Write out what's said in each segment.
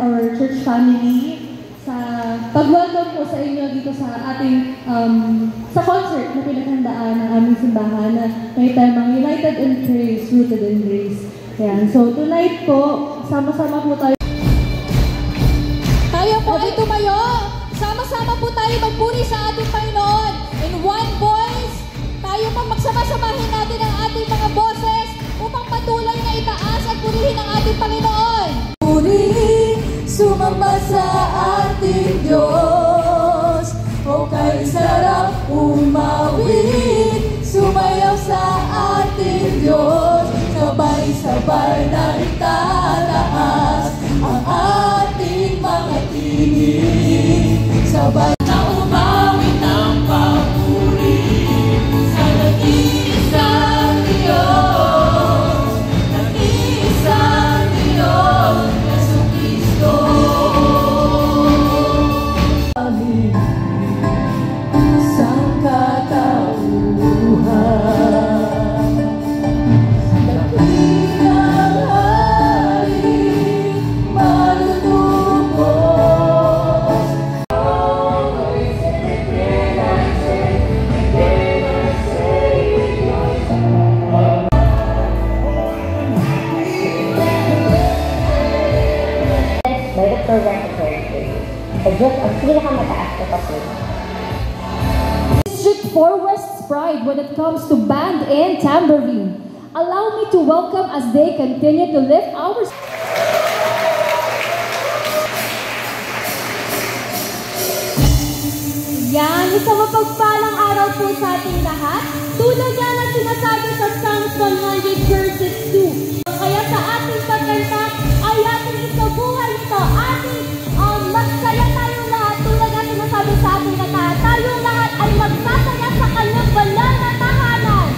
Our church family sa pag-welcome po sa inyo dito sa ating sa concert na pinaghandaan ng aming simbahan na may temang United in Praise, Rooted in Grace. Ayan. So tonight po, sama-sama po tayo. Tayo po ay tumayo. Sama-sama po tayo magpuri sa ating Panginoon. In one voice, tayo po magsama-samahin natin ang ating mga boses upang patuloy na itaas at purihin ang ating Panginoon. Sumamba sa ating Diyos, o kay sarap umawit, sumayaw sa ating Diyos, sabay-sabay na itataas ang ating mga tingin, sabay na umawit ng papuri sa nag-iisang Diyos, nag-iisang Diyos. District 4 West's pride when it comes to band and tambourine. Allow me to welcome as they continue to lift our... Yan, isang mapagpalang araw po sa ating lahat. Tulad yan ang sinasabi sa Psalms 100 verses 2. Kaya sa ating pagkanta ay ating isabuhay ito. Ating magsaya tayong lahat. Tulad yan sinasabi sa ating lahat. Tayong lahat ay magsasaya sa kanyang banal na tahanan.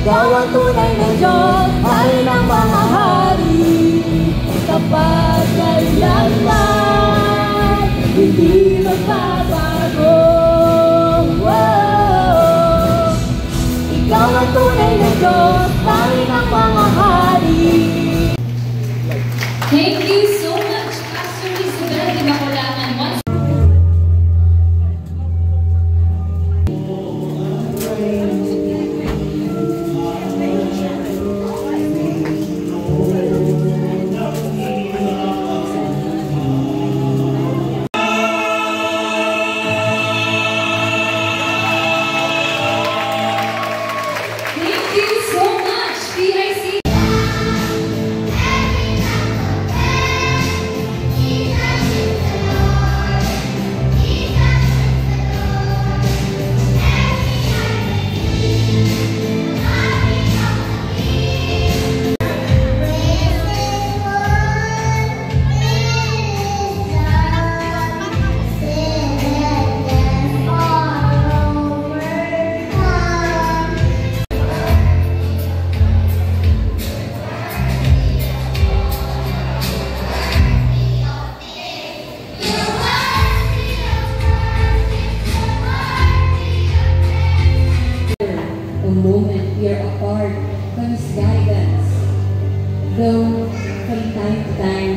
Ikaw ang tunay na Diyos, Hari ng mga hari. Kapag kailanman, hindi magbabago. Ikaw ang tunay na Diyos, Hari ng mga hari. Thank you so much, Pastor Isabel de Bacolangan. Once Thank you so much, PIC. A moment we are apart from His guidance. Though from time to time,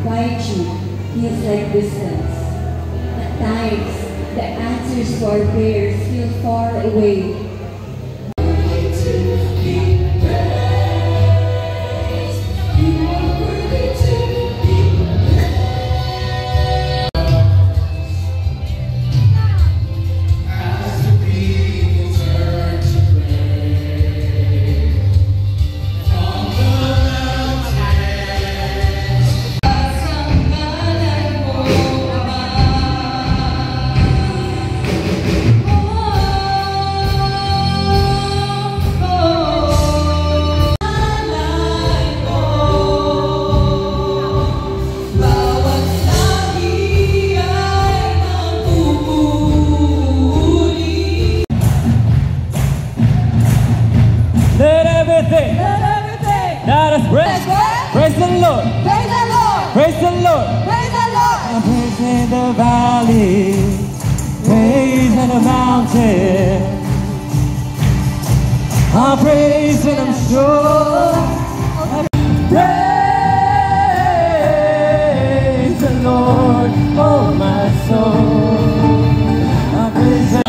quietude feels like distance. At times, the answers to our prayers feel far away. Let us praise. Praise the Lord. Praise the Lord! Praise the Lord. Praise the Lord! I praise in the valley. Praise in the mountain. I praise when I'm sure. Praise the Lord, oh my soul. I praise the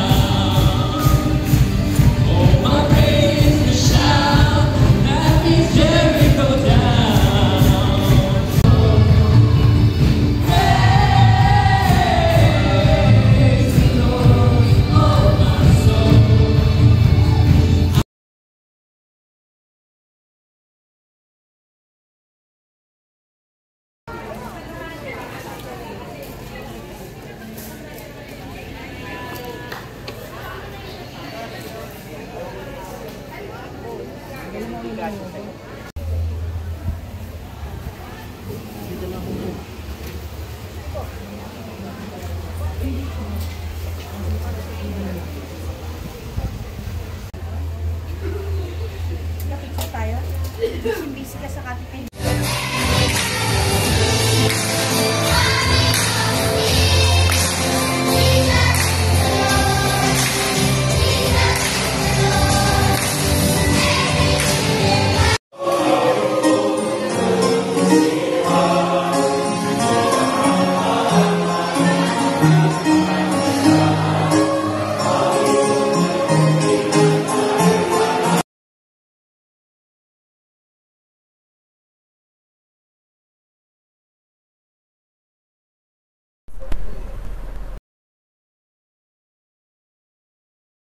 Busy ka sa kapitbahay.